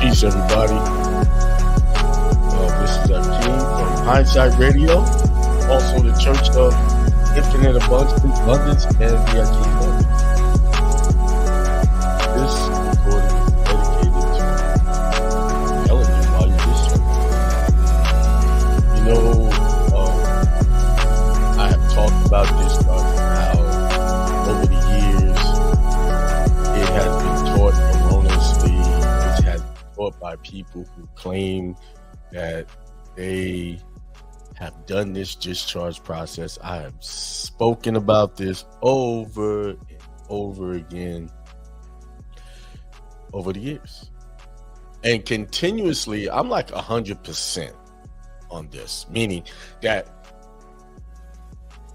Peace, everybody. This is King from Hindsight Radio, also the Church of Infinite Abundance and the King. This recording is dedicated to telling you why you discharge. You know, I have talked about discharge and how over the years it has been taught erroneously, which has been taught by people who claim that they have done this discharge process. I have spoken about this over and over again over the years. And continuously, I'm like 100% on this, meaning that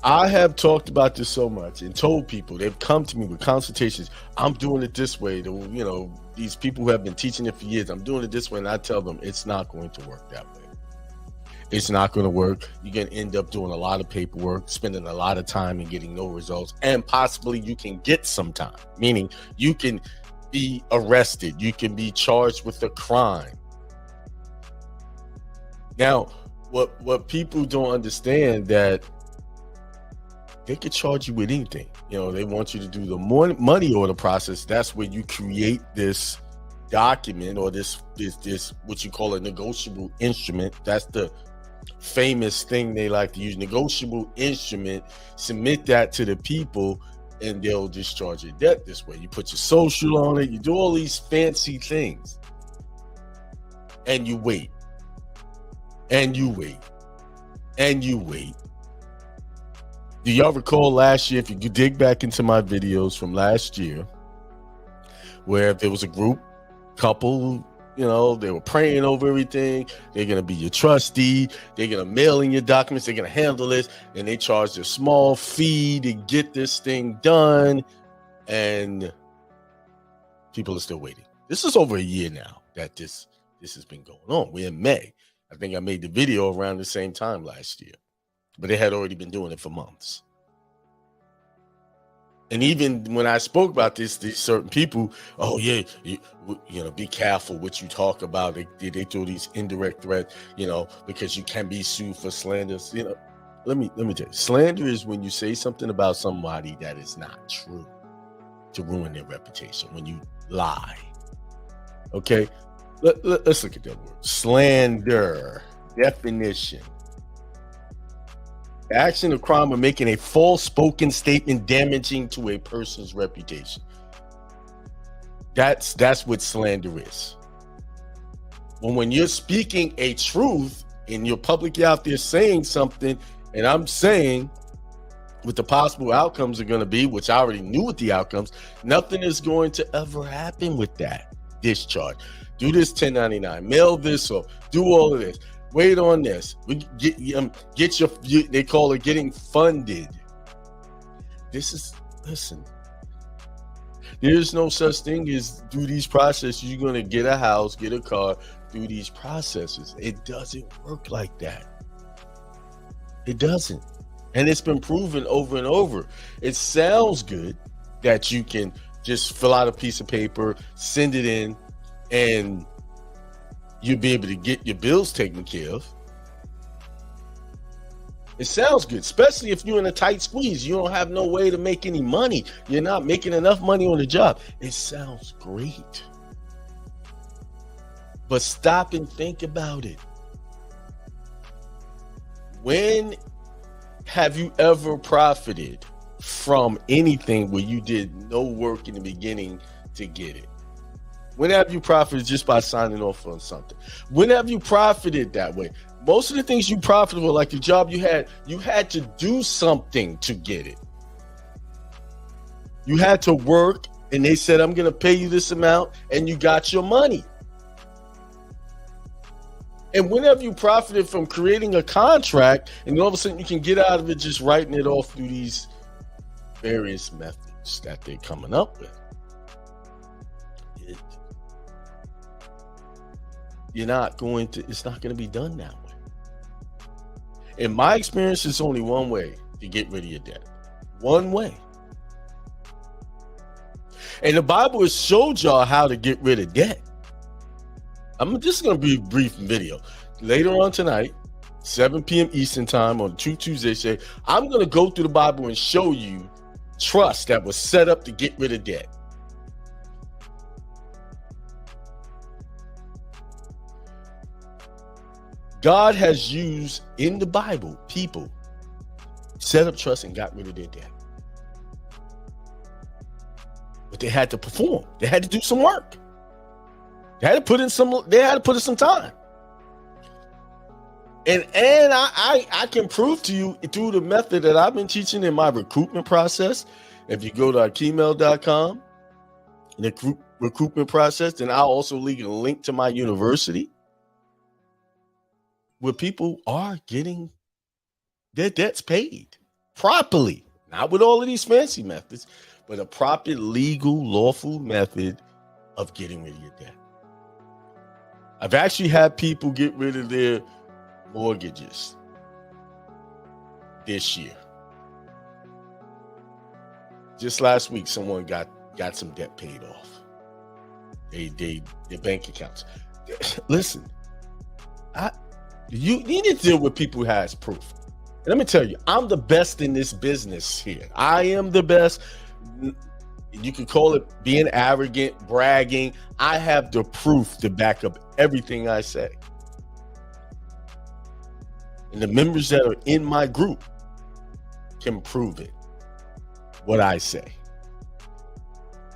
I have talked about this so much and told people, they've come to me with consultations. I'm doing it this way. You know, these people who have been teaching it for years, I'm doing it this way. And I tell them it's not going to work that way. It's not going to work. You're going to end up doing a lot of paperwork, spending a lot of time and getting no results. And possibly you can get some time, meaning you can be arrested. You can be charged with a crime. Now, what people don't understand, that they could charge you with anything. You know, they want you to do the money order process. That's where you create this document or this what you call a negotiable instrument. That's the famous thing they like to use, negotiable instrument. Submit that to the people and they'll discharge your debt this way. You put your social on it, you do all these fancy things, and you wait, and you wait, and you wait. Do y'all recall last year, if you dig back into my videos from last year, where there was a couple, you know, they were praying over everything. They're going to be your trustee. They're going to mail in your documents. They're going to handle this. And they charged a small fee to get this thing done. And people are still waiting. This is over a year now that this has been going on. We're in May. I think I made the video around the same time last year. But they had already been doing it for months. And even when I spoke about this, these certain people, oh yeah, you know, be careful what you talk about. They throw these indirect threats, you know, because you can be sued for slander. You know, let me tell you, slander is when you say something about somebody that is not true to ruin their reputation. When you lie, okay. Let's look at that word. Slander definition. Action or crime of making a false spoken statement damaging to a person's reputation. That's what slander is. When you're speaking a truth and you're publicly out there saying something, and I'm saying what the possible outcomes are going to be, which I already knew what the outcomes, nothing is going to ever happen with that discharge. Do this 1099, mail this, or do all of this. Wait on this. We get your. They call it getting funded. Listen. There's no such thing as through these processes you're gonna get a house, get a car through these processes. It doesn't work like that. It doesn't, and it's been proven over and over. It sounds good that you can just fill out a piece of paper, send it in, and you'll be able to get your bills taken care of. It sounds good, especially if you're in a tight squeeze. You don't have no way to make any money. You're not making enough money on the job. It sounds great. But stop and think about it. When have you ever profited from anything where you did no work in the beginning to get it? When have you profited just by signing off on something? When have you profited that way? Most of the things you profited were like the job you had to do something to get it. You had to work, and they said, I'm going to pay you this amount, and you got your money. And when have you profited from creating a contract, and all of a sudden you can get out of it just writing it off through these various methods that they're coming up with? It's not going to be done that way. In my experience, there's only one way to get rid of your debt. One way. And the Bible has showed y'all how to get rid of debt. This is going to be a brief video. Later on tonight, 7 p.m. Eastern time on True Tuesday, say, I'm going to go through the Bible and show you trust that was set up to get rid of debt. God has used in the Bible people set up trust and got rid of their debt. But they had to perform. They had to do some work. They had to put in some time. And I can prove to you through the method that I've been teaching in my recruitment process. If you go to akemail.com, the recruitment process, then I'll also leave a link to my university where people are getting their debts paid properly. Not with all of these fancy methods, but a proper, legal, lawful method of getting rid of your debt. I've actually had people get rid of their mortgages this year. Just last week, someone got some debt paid off. Their bank accounts. Listen, you need to deal with people who has proof. And let me tell you, I'm the best in this business here. I am the best. You can call it being arrogant, bragging. I have the proof to back up everything I say. And the members that are in my group can prove it, what I say.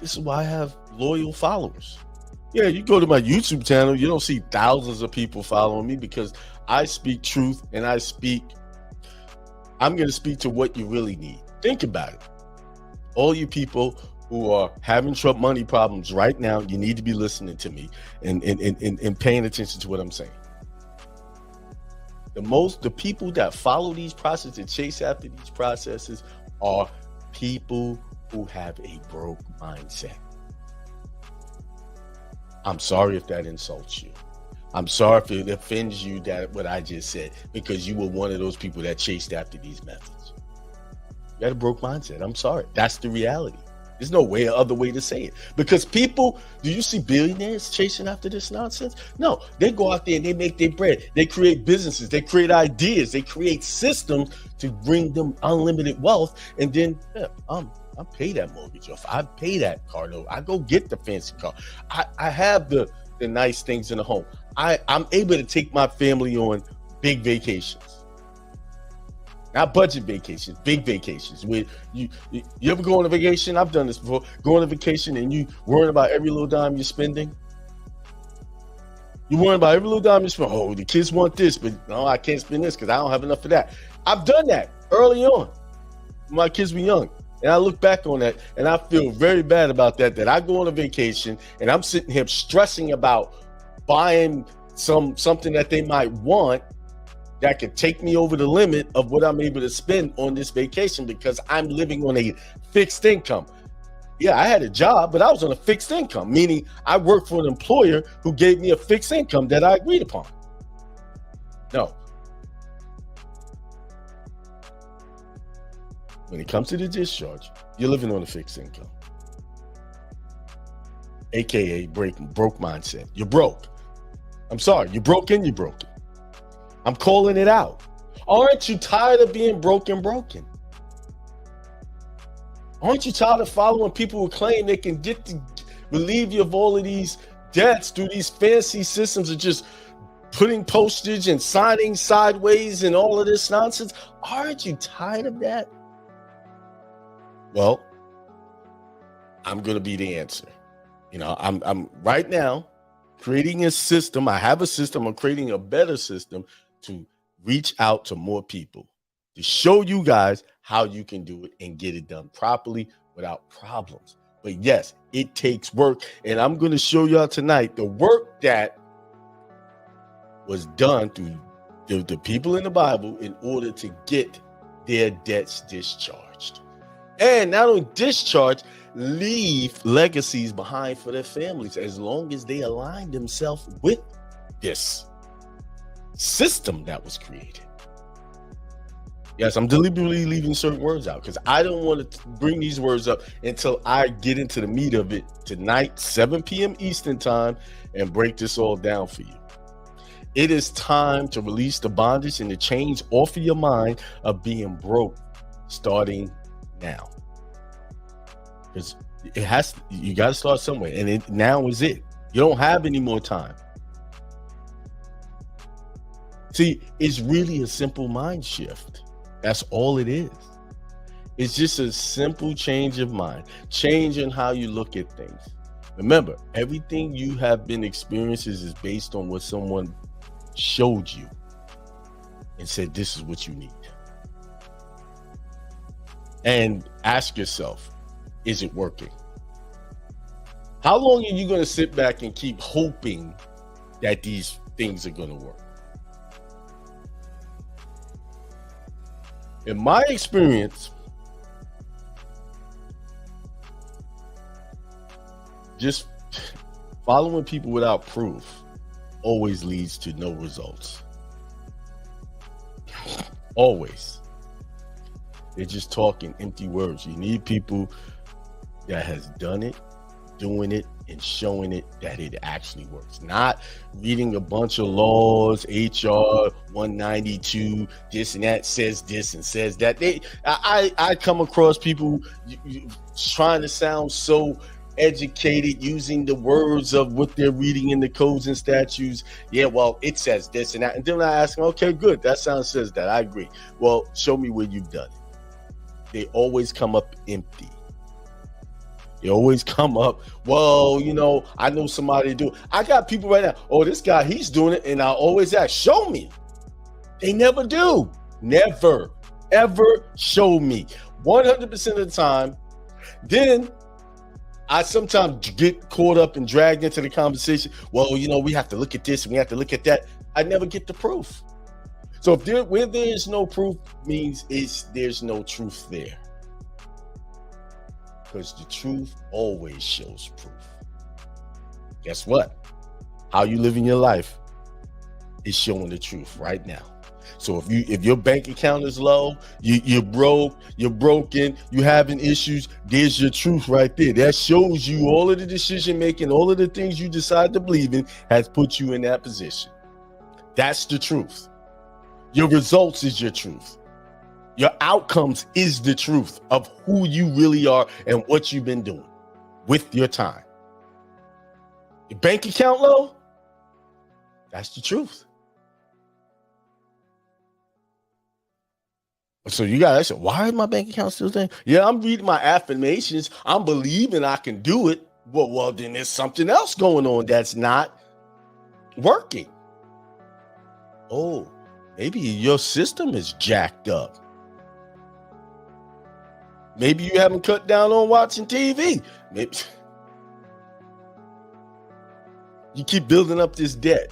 This is why I have loyal followers. Yeah, you go to my YouTube channel, you don't see thousands of people following me because I speak truth and I'm going to speak to what you really need. Think about it. All you people who are having money problems right now, you need to be listening to me and paying attention to what I'm saying. The people that follow these processes and chase after these processes are people who have a broke mindset. I'm sorry if that insults you. I'm sorry if it offends you that what I just said, because you were one of those people that chased after these methods. You had a broke mindset. I'm sorry. That's the reality. There's no other way to say it. Because people, do you see billionaires chasing after this nonsense? No, they go out there and they make their bread. They create businesses. They create ideas. They create systems to bring them unlimited wealth. And then, I pay that mortgage off. I pay that car note. I go get the fancy car. I have the nice things in the home. I'm able to take my family on big vacations. Not budget vacations, big vacations. Where you ever go on a vacation? I've done this before. Go on a vacation and you worrying about every little dime you're spending. You worrying about every little dime you spend. Oh, the kids want this, but no, I can't spend this because I don't have enough of that. I've done that early on. My kids were young. And I look back on that and I feel very bad about that I go on a vacation and I'm sitting here stressing about buying something that they might want that could take me over the limit of what I'm able to spend on this vacation because I'm living on a fixed income. Yeah, I had a job, but I was on a fixed income, meaning I worked for an employer who gave me a fixed income that I agreed upon. No. When it comes to the discharge, you're living on a fixed income. AKA broke mindset. You're broke. I'm sorry, you're broken, you're broken. I'm calling it out. Aren't you tired of being broken? Aren't you tired of following people who claim they can relieve you of all of these debts through these fancy systems of just putting postage and signing sideways and all of this nonsense? Aren't you tired of that? Well, I'm going to be the answer. I'm right now creating a system. I have a system. I'm creating a better system to reach out to more people, to show you guys how you can do it and get it done properly without problems. But yes, it takes work. And I'm going to show y'all tonight the work that was done through the people in the Bible in order to get their debts discharged. And not only discharge, leave legacies behind for their families as long as they align themselves with this system that was created. Yes, I'm deliberately leaving certain words out because I don't want to bring these words up until I get into the meat of it tonight, 7 p.m. Eastern time, and break this all down for you. It is time to release the bondage and the chains off of your mind of being broke starting now. Because you got to start somewhere, and now is it. You don't have any more time. See, it's really a simple mind shift. That's all it is. It's just a simple change of mind, changing how you look at things. Remember, everything you have been experiencing is based on what someone showed you and said, this is what you need. And ask yourself, is it working? How long are you going to sit back and keep hoping that these things are going to work? In my experience, just following people without proof always leads to no results. Always. They're just talking empty words. You need people that has done it, doing it, and showing it that it actually works. Not reading a bunch of laws, HR 192, this and that says this and says that. I come across people trying to sound so educated using the words of what they're reading in the codes and statutes. Yeah, well, it says this and that. And then I ask them, okay, good. That says that. I agree. Well, show me where you've done it. They always come up empty. They always come up, well, you know, I know somebody do it. I got people right now, oh, this guy, he's doing it. And I always ask, show me. They never do. Never, ever show me. 100% of the time. Then I sometimes get caught up and dragged into the conversation. Well, you know, we have to look at this and we have to look at that. I never get the proof. So where there is no proof means there's no truth there. Because the truth always shows proof. Guess what? How you living your life is showing the truth right now. So if your bank account is low, you're broke, you're broken, you having issues, there's your truth right there. That shows you all of the decision making, all of the things you decide to believe in has put you in that position. That's the truth. Your results is your truth. Your outcomes is the truth of who you really are and what you've been doing with your time. Your bank account low, that's the truth. So you got to say, why is my bank account still there? Yeah, I'm reading my affirmations. I'm believing I can do it. Well, then there's something else going on that's not working. Oh, maybe your system is jacked up. Maybe you haven't cut down on watching TV. Maybe you keep building up this debt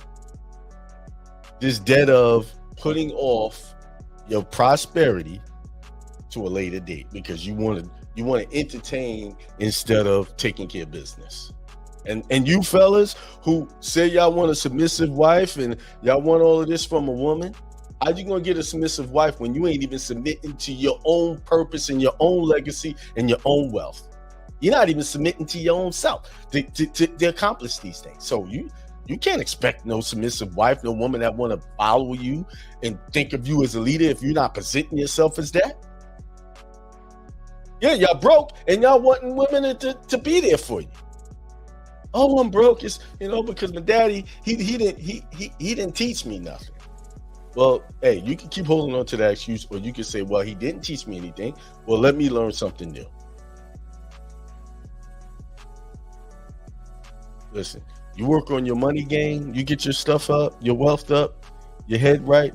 of putting off your prosperity to a later date because you want to entertain instead of taking care of business. And you fellas who say y'all want a submissive wife and y'all want all of this from a woman, how you gonna get a submissive wife when you ain't even submitting to your own purpose and your own legacy and your own wealth? You're not even submitting to your own self to accomplish these things. So you can't expect no submissive wife, no woman that want to follow you and think of you as a leader if you're not presenting yourself as that. Yeah, y'all broke and y'all wanting women to be there for you. Oh, I'm broke. It's, because my daddy, he didn't teach me nothing. Well, hey, you can keep holding on to that excuse, or you can say, well, he didn't teach me anything. Well, let me learn something new. Listen, you work on your money game, you get your stuff up, your wealth up, your head right,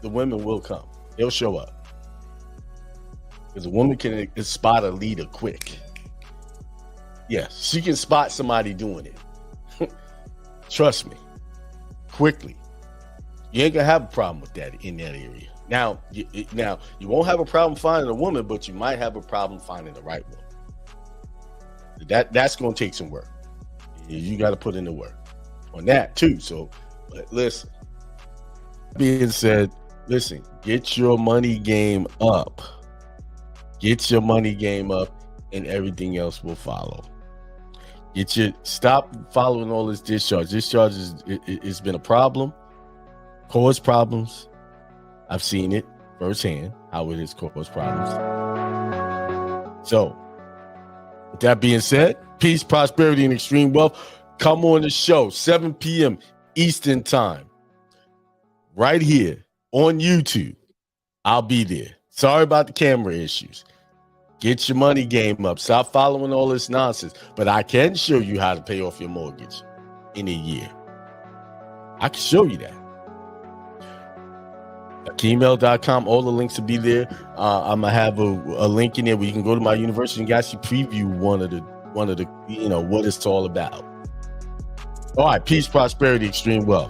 the women will come. They'll show up. Because a woman can spot a leader quick. Yes, she can spot somebody doing it. Trust me, quickly. You ain't gonna have a problem with that in that area. Now you won't have a problem finding a woman, but you might have a problem finding the right woman. That's gonna take some work. You got to put in the work on that too. So, but listen. Being said, Listen, get your money game up. Get your money game up, and everything else will follow. Stop following all this discharge. Discharge it's been a problem, caused problems. I've seen it firsthand how it has caused problems. So, with that being said, peace, prosperity, and extreme wealth. Come on the show, 7 p.m. Eastern time, right here on YouTube. I'll be there. Sorry about the camera issues. Get your money game up. Stop following all this nonsense. But I can show you how to pay off your mortgage in a year. I can show you that. Gmail.com. All the links will be there. I'm gonna have a link in there where you can go to my university and actually preview one of the what it's all about. All right, peace, prosperity, extreme wealth.